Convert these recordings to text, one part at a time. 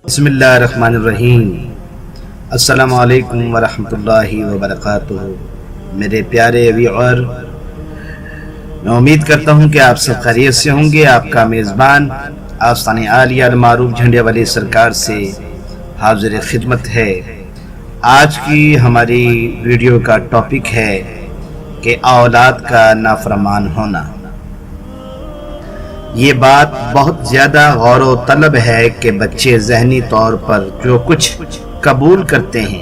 بسم اللہ الرحمن الرحیم۔ السلام علیکم ورحمۃ اللہ وبرکاتہ۔ میرے پیارے ویور، میں امید کرتا ہوں کہ آپ سب خیریت سے ہوں گے۔ آپ کا میزبان آستانِ عالیہ المعروف جھنڈے والی سرکار سے حاضر خدمت ہے۔ آج کی ہماری ویڈیو کا ٹاپک ہے کہ اولاد کا نافرمان ہونا۔ یہ بات بہت زیادہ غور و طلب ہے کہ بچے ذہنی طور پر جو کچھ قبول کرتے ہیں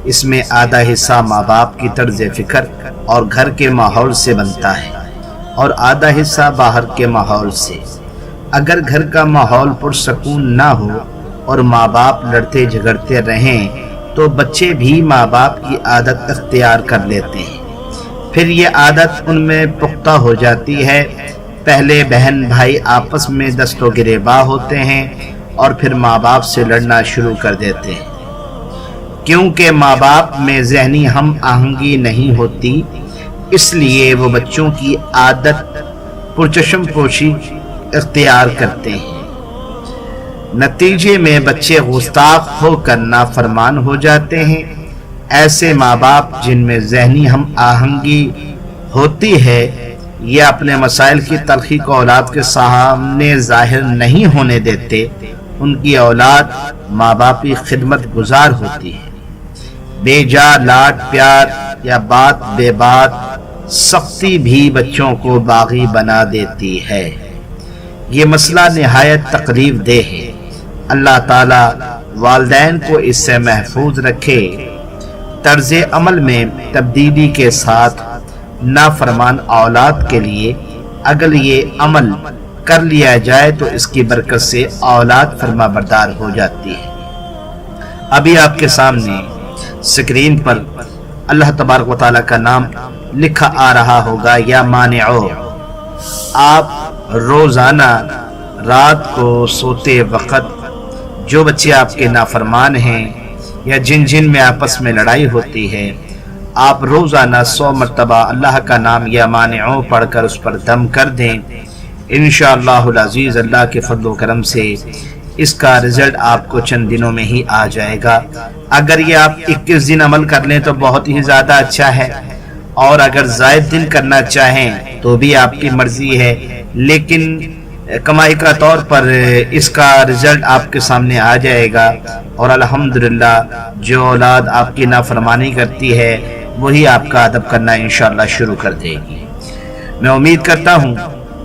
اس میں آدھا حصہ ماں باپ کی طرز فکر اور گھر کے ماحول سے بنتا ہے اور آدھا حصہ باہر کے ماحول سے۔ اگر گھر کا ماحول پرسکون نہ ہو اور ماں باپ لڑتے جھگڑتے رہیں تو بچے بھی ماں باپ کی عادت اختیار کر لیتے ہیں۔ پھر یہ عادت ان میں پختہ ہو جاتی ہے۔ پہلے بہن بھائی آپس میں دست و گریباں ہوتے ہیں اور پھر ماں باپ سے لڑنا شروع کر دیتے ہیں، کیونکہ ماں باپ میں ذہنی ہم آہنگی نہیں ہوتی، اس لیے وہ بچوں کی عادت پرچشم پوشی اختیار کرتے ہیں۔ نتیجے میں بچے گستاخ ہو کر نافرمان ہو جاتے ہیں۔ ایسے ماں باپ جن میں ذہنی ہم آہنگی ہوتی ہے یہ اپنے مسائل کی تلخی کو اولاد کے سامنے ظاہر نہیں ہونے دیتے۔ ان کی اولاد ماں باپ کی خدمت گزار ہوتی ہے۔ بے جا لاڈ پیار یا بات بے بات سختی بھی بچوں کو باغی بنا دیتی ہے۔ یہ مسئلہ نہایت تکلیف دہ ہے۔ اللہ تعالی والدین کو اس سے محفوظ رکھے۔ طرز عمل میں تبدیلی کے ساتھ نافرمان اولاد کے لیے اگر یہ عمل کر لیا جائے تو اس کی برکت سے اولاد فرما بردار ہو جاتی ہے۔ ابھی آپ کے سامنے سکرین پر اللہ تبارک و تعالیٰ کا نام لکھا آ رہا ہوگا، یا مانعو۔ آپ روزانہ رات کو سوتے وقت جو بچے آپ کے نافرمان ہیں یا جن میں آپس میں لڑائی ہوتی ہے، آپ روزانہ 100 مرتبہ اللہ کا نام یا مانعو پڑھ کر اس پر دم کر دیں۔ انشاءاللہ العزیز اللہ کے فضل و کرم سے اس کا رزلٹ آپ کو چند دنوں میں ہی آ جائے گا۔ اگر یہ آپ 21 دن عمل کر لیں تو بہت ہی زیادہ اچھا ہے، اور اگر زائد دن کرنا چاہیں تو بھی آپ کی مرضی ہے، لیکن کمائی کا طور پر اس کا رزلٹ آپ کے سامنے آ جائے گا، اور الحمدللہ جو اولاد آپ کی نافرمانی کرتی ہے وہی آپ کا ادب کرنا انشاءاللہ شروع کر دے گی۔ میں امید کرتا ہوں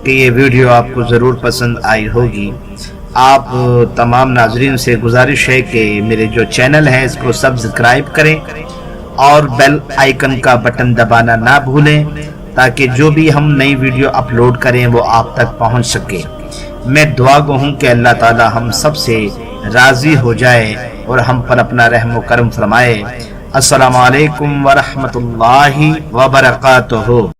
کہ یہ ویڈیو آپ کو ضرور پسند آئی ہوگی۔ آپ تمام ناظرین سے گزارش ہے کہ میرے جو چینل ہے اس کو سبسکرائب کریں اور بیل آئیکن کا بٹن دبانا نہ بھولیں، تاکہ جو بھی ہم نئی ویڈیو اپلوڈ کریں وہ آپ تک پہنچ سکے۔ میں دعا گو ہوں کہ اللہ تعالی ہم سب سے راضی ہو جائے اور ہم پر اپنا رحم و کرم فرمائے۔ السلام علیکم ورحمۃ اللہ وبرکاتہ۔